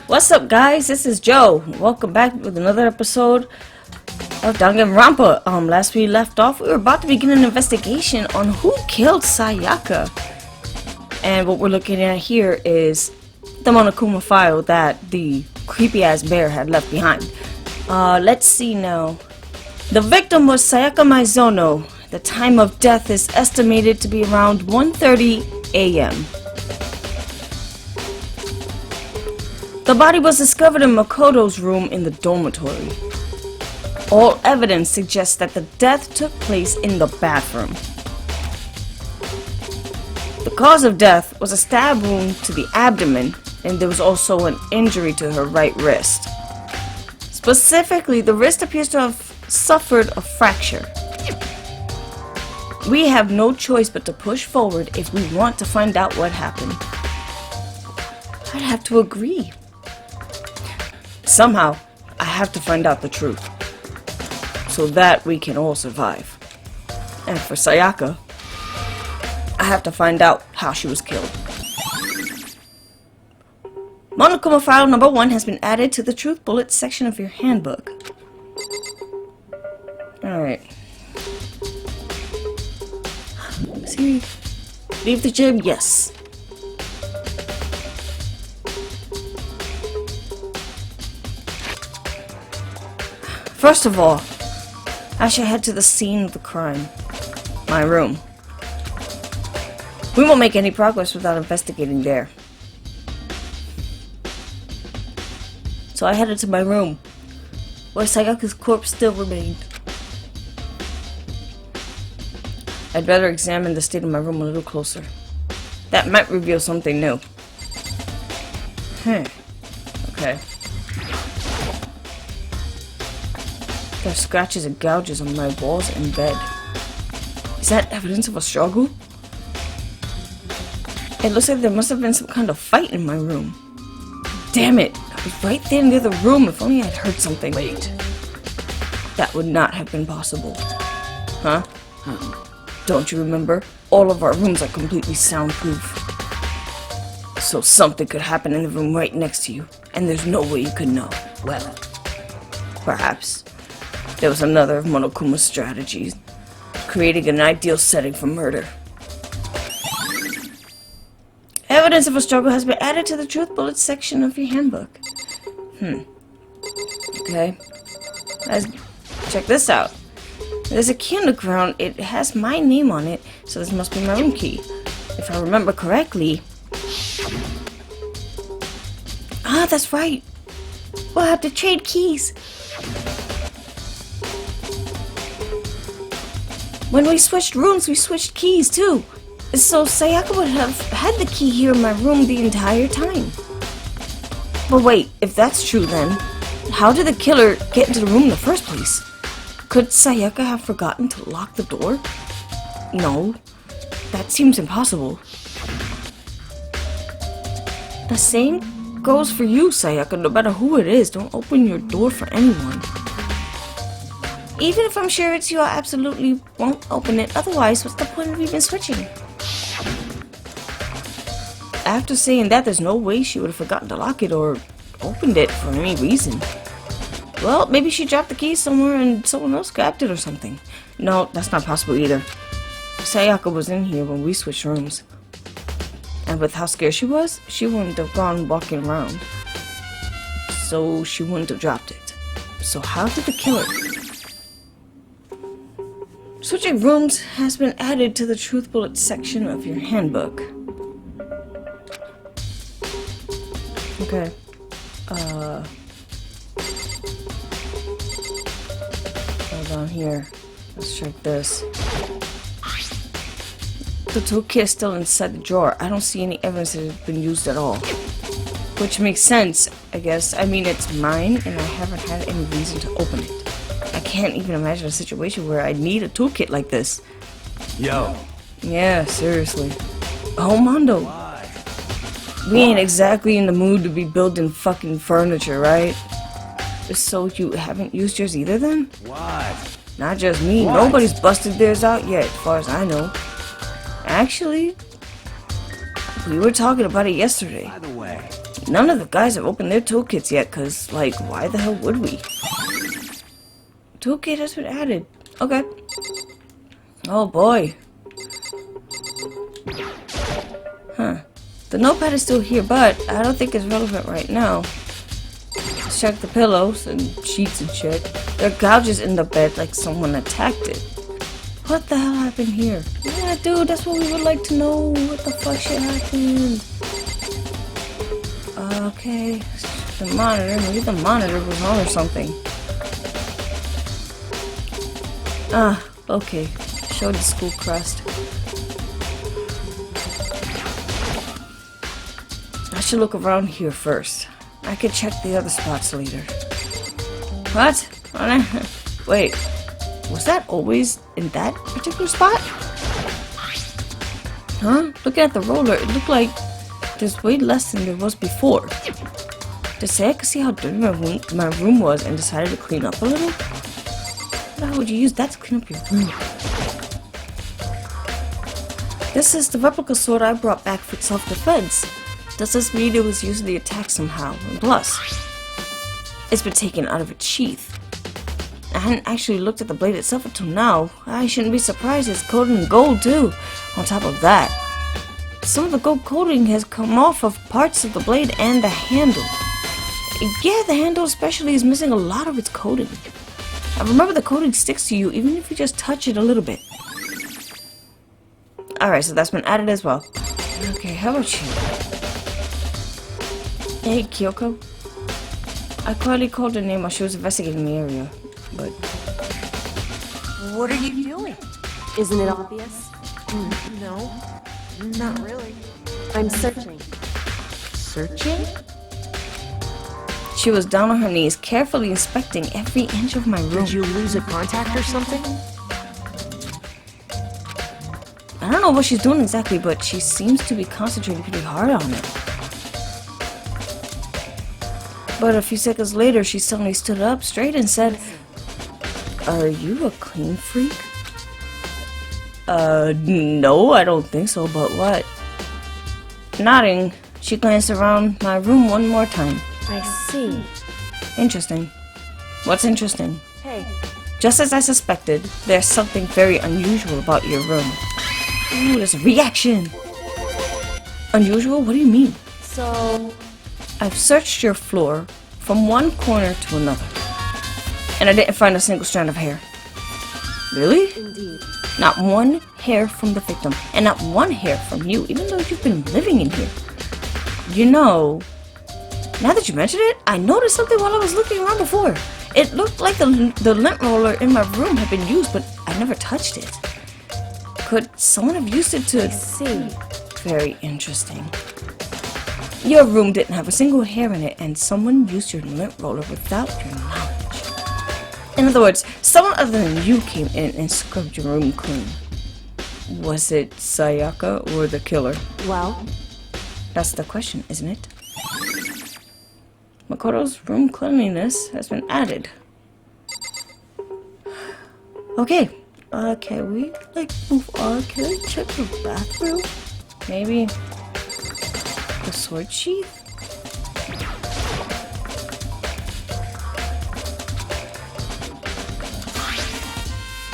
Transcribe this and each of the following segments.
What's up, guys? This is Joe. Welcome back with another episode of Danganronpa. Last we left off, we were about to begin an investigation on who killed Sayaka. And what we're looking at here is the Monokuma file that the creepy-ass bear had left behind. Let's see now. The victim was Sayaka Maizono. The time of death is estimated to be around 1:30 a.m. The body was discovered in Makoto's room in the dormitory. All evidence suggests that the death took place in the bathroom. The cause of death was a stab wound to the abdomen, and there was also an injury to her right wrist. Specifically, the wrist appears to have suffered a fracture. We have no choice but to push forward if we want to find out what happened. I'd have to agree. Somehow, I have to find out the truth, so that we can all survive. And for Sayaka, I have to find out how she was killed. Monokuma file number 1 has been added to the Truth Bullets section of your handbook. Alright. Siri, leave the gym? Yes. First of all, I should head to the scene of the crime. My room. We won't make any progress without investigating there. So I headed to my room, where Sayaka's corpse still remained. I'd better examine the state of my room a little closer. That might reveal something new. Okay. There are scratches and gouges on my walls and bed. Is that evidence of a struggle? It looks like there must have been some kind of fight in my room. Damn it! I was right there near the room. If only I'd heard something. Wait. That would not have been possible. Huh? Don't you remember? All of our rooms are completely soundproof. So something could happen in the room right next to you, and there's no way you could know. Well, perhaps there was another of Monokuma's strategies, creating an ideal setting for murder. Evidence of a struggle has been added to the Truth Bullets section of your handbook. Okay. Let's check this out. There's a key on the ground. It has my name on it, so this must be my room key. If I remember correctly... Ah, that's right. We'll have to trade keys. When we switched rooms, we switched keys too. So Sayaka would have had the key here in my room the entire time. But wait, if that's true then, how did the killer get into the room in the first place? Could Sayaka have forgotten to lock the door? No, that seems impossible. The same goes for you, Sayaka. No matter who it is, don't open your door for anyone. Even if I'm sure it's you, I absolutely won't open it. Otherwise, what's the point of even switching? After saying that, there's no way she would have forgotten to lock it or opened it for any reason. Well, maybe she dropped the key somewhere and someone else grabbed it or something. No, that's not possible either. Sayaka was in here when we switched rooms. And with how scared she was, she wouldn't have gone walking around. So she wouldn't have dropped it. So how did the killer... Switching rooms has been added to the Truth Bullets section of your handbook. Okay. Hold on here. Let's check this. The toolkit is still inside the drawer. I don't see any evidence that it's been used at all. Which makes sense, I guess. I mean, it's mine, and I haven't had any reason to open it. I can't even imagine a situation where I'd need a toolkit like this. Yo. Yeah, seriously. Oh, Mondo. We ain't exactly in the mood to be building fucking furniture, right? So you haven't used yours either then? What? Not just me. What? Nobody's busted theirs out yet, as far as I know. Actually, we were talking about it yesterday. By the way, None of the guys have opened their toolkits yet, cause, like, why the hell would we? Toolkit has been added. Okay. Oh boy. Huh. The notepad is still here, but I don't think it's relevant right now. Let's check the pillows and sheets and shit. There are gouges in the bed like someone attacked it. What the hell happened here? Yeah, dude, that's what we would like to know. What the fuck shit happened? Okay. The monitor. Maybe the monitor was on or something. Ah, okay. Show the school crest. I should look around here first. I could check the other spots later. What? Wait. Was that always in that particular spot? Huh? Looking at the roller, it looked like there's way less than there was before. To say I could see how dirty my room was and decided to clean up a little? How would you use that to clean up your room? This is the replica sword I brought back for self-defense. Does this mean it was used in the attack somehow? And plus, it's been taken out of its sheath. I hadn't actually looked at the blade itself until now. I shouldn't be surprised it's coated in gold too. On top of that, some of the gold coating has come off of parts of the blade and the handle. Yeah, the handle especially is missing a lot of its coating. I remember the coating sticks to you even if you just touch it a little bit. Alright, so that's been added as well. Okay, how about you? Hey, Kyoko. I quietly called her name while she was investigating the area, but... What are you doing? Isn't it obvious? No, not really. I'm searching. Searching? She was down on her knees, carefully inspecting every inch of my room. Did you lose a contact or something? I don't know what she's doing exactly, but she seems to be concentrating pretty hard on it. But a few seconds later, she suddenly stood up straight and said, "Are you a clean freak?" No, I don't think so, but what? Nodding, she glanced around my room one more time. I see. Interesting. What's interesting? Hey, Just as I suspected, there's something very unusual about your room. Ooh, there's a reaction! Unusual? What do you mean? so... I've searched your floor from one corner to another, and I didn't find a single strand of hair. Really? Indeed. Not one hair from the victim, and not one hair from you, even though you've been living in here. You know, now that you mention it, I noticed something while I was looking around before. It looked like the lint roller in my room had been used, but I never touched it. Could someone have used it to... I see. Very interesting. Your room didn't have a single hair in it, and someone used your lint roller without your knowledge. In other words, someone other than you came in and scrubbed your room clean. Was it Sayaka or the killer? Well, That's the question, isn't it? Makoto's room cleanliness has been added. Okay. Can we, move on? Can I check the bathroom? Maybe the sword sheath?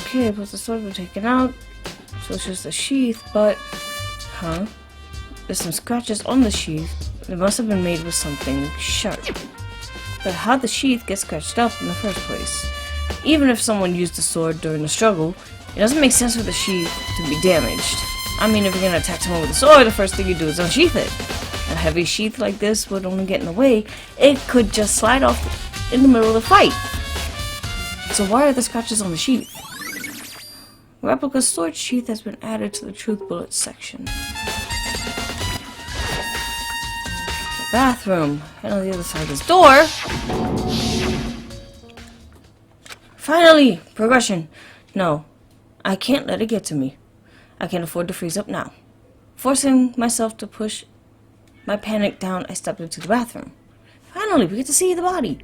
Okay, but the sword was taken out, so it's just a sheath, but... Huh? There's some scratches on the sheath. They must have been made with something sharp. But how'd the sheath get scratched up in the first place? Even if someone used the sword during the struggle, it doesn't make sense for the sheath to be damaged. I mean, if you're gonna attack someone with a sword, the first thing you do is unsheath it. A heavy sheath like this would only get in the way. It could just slide off in the middle of the fight. So why are the scratches on the sheath? Replica sword sheath has been added to the truth bullet section. The bathroom. And on the other side of this door. Finally! Progression. No. I can't let it get to me. I can't afford to freeze up now. Forcing myself to push my panic down, I stepped into the bathroom. Finally, we get to see the body.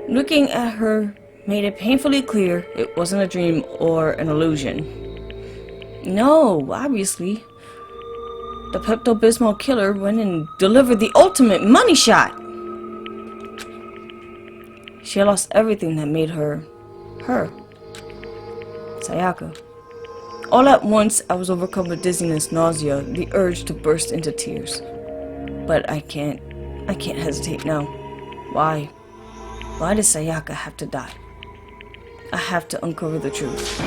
Looking at her made it painfully clear it wasn't a dream or an illusion. No, obviously. The Pepto-Bismol killer went and delivered the ultimate money shot. She lost everything that made her, her. Sayaka. All at once, I was overcome with dizziness, nausea, the urge to burst into tears. But I can't hesitate now. Why? Why does Sayaka have to die? I have to uncover the truth.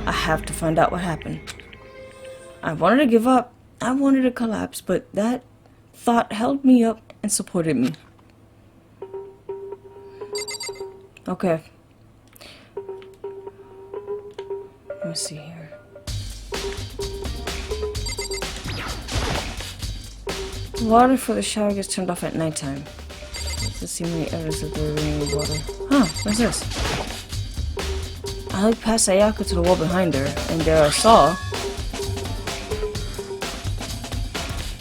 I have to find out what happened. I wanted to give up. I wanted to collapse, but that thought held me up and supported me. Okay. Let me see here. The water for the shower gets turned off at nighttime. Let's see many evidence of there being water. Huh, what's this? I looked past Sayaka to the wall behind her, and there I saw...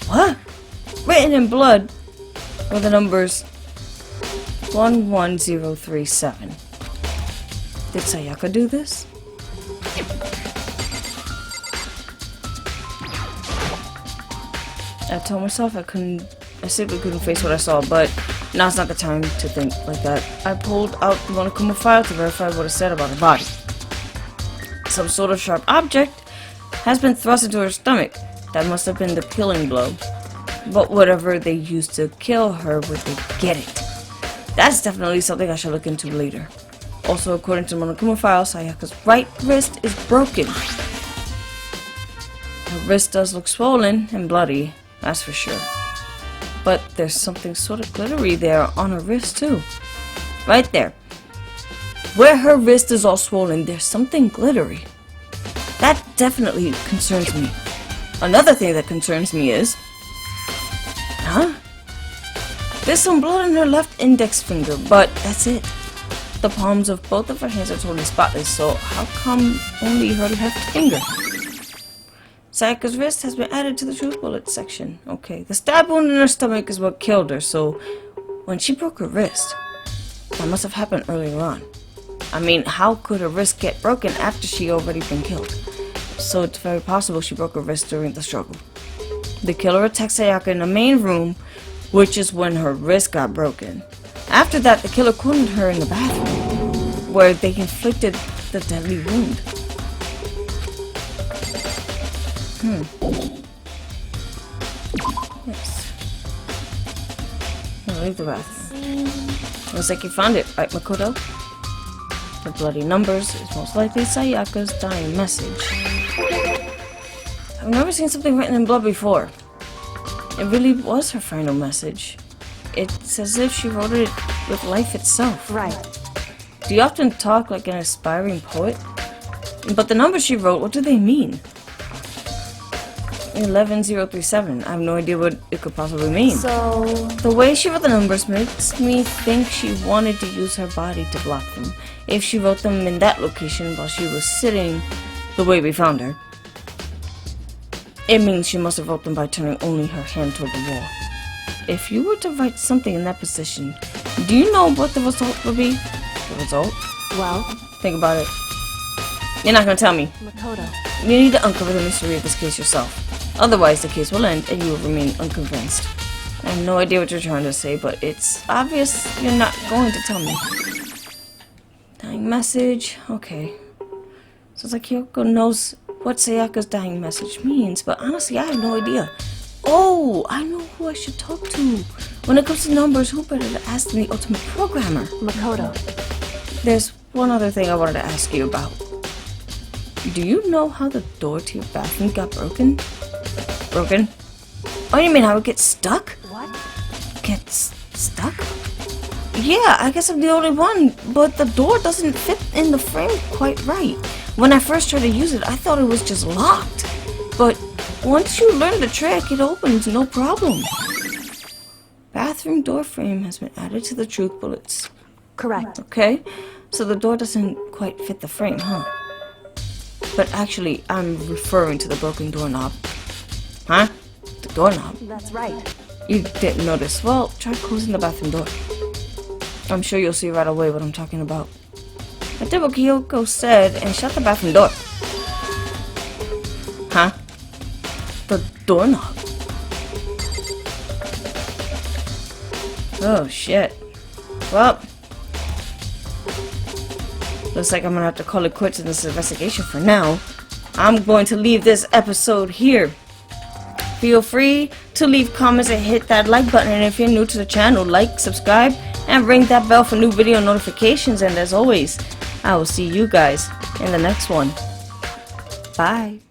What? Written in blood were the numbers 11037. Did Sayaka do this? I told myself I simply couldn't face what I saw, but now's not the time to think like that. I pulled out the Monokuma file to verify what it said about her body. Some sort of sharp object has been thrust into her stomach. That must have been the killing blow. But whatever they used to kill her, would they get it? That's definitely something I should look into later. Also, according to the Monokuma file, Sayaka's right wrist is broken. Her wrist does look swollen and bloody, that's for sure. But there's something sort of glittery there on her wrist too. Right there. Where her wrist is all swollen, there's something glittery. That definitely concerns me. Another thing that concerns me is... Huh? There's some blood in her left index finger, but that's it. The palms of both of her hands are totally spotless, so how come only her left finger? Sayaka's wrist has been added to the truth bullet section. Okay, the stab wound in her stomach is what killed her, so when she broke her wrist, that must have happened earlier on. I mean, how could her wrist get broken after she already been killed? So it's very possible she broke her wrist during the struggle. The killer attacked Sayaka in the main room, which is when her wrist got broken. After that, the killer cornered her in the bathroom, where they inflicted the deadly wound. Yes. I'll leave the bathroom. Looks like you found it, right, Makoto? The bloody numbers is most likely Sayaka's dying message. I've never seen something written in blood before. It really was her final message. It's as if she wrote it with life itself. Right. Do you often talk like an aspiring poet? But the numbers she wrote, what do they mean? 11037. I have no idea what it could possibly mean. So... The way she wrote the numbers makes me think she wanted to use her body to block them. If she wrote them in that location while she was sitting the way we found her, it means she must have wrote them by turning only her hand toward the wall. If you were to write something in that position, do you know what the result would be? The result? Well, Think about it. You're not gonna tell me. Makoto. You need to uncover the mystery of this case yourself. Otherwise, the case will end and you will remain unconvinced. I have no idea what you're trying to say, but it's obvious you're not going to tell me. Dying message. Okay. Sounds like Kyoko knows what Sayaka's dying message means, but honestly, I have no idea. Oh, I know who I should talk to. When it comes to numbers, who better to ask than the ultimate programmer? Makoto. There's one other thing I wanted to ask you about. Do you know how the door to your bathroom got broken? Broken? Oh, you mean how it gets stuck? What? Gets stuck? Yeah, I guess I'm the only one, but the door doesn't fit in the frame quite right. When I first tried to use it, I thought it was just locked. But once you learn the trick, it opens no problem. Bathroom door frame has been added to the truth bullets. Correct. Okay, so the door doesn't quite fit the frame, huh? But actually, I'm referring to the broken doorknob. Huh? The doorknob? That's right. You didn't notice. Well, try closing the bathroom door. I'm sure you'll see right away what I'm talking about. I did what Kyoko said and shut the bathroom door. Huh? The doorknob. Oh, shit. Well, looks like I'm gonna have to call it quits in this investigation for now. I'm going to leave this episode here. Feel free to leave comments and hit that like button. And if you're new to the channel, like, subscribe, and ring that bell for new video notifications. And as always, I will see you guys in the next one. Bye.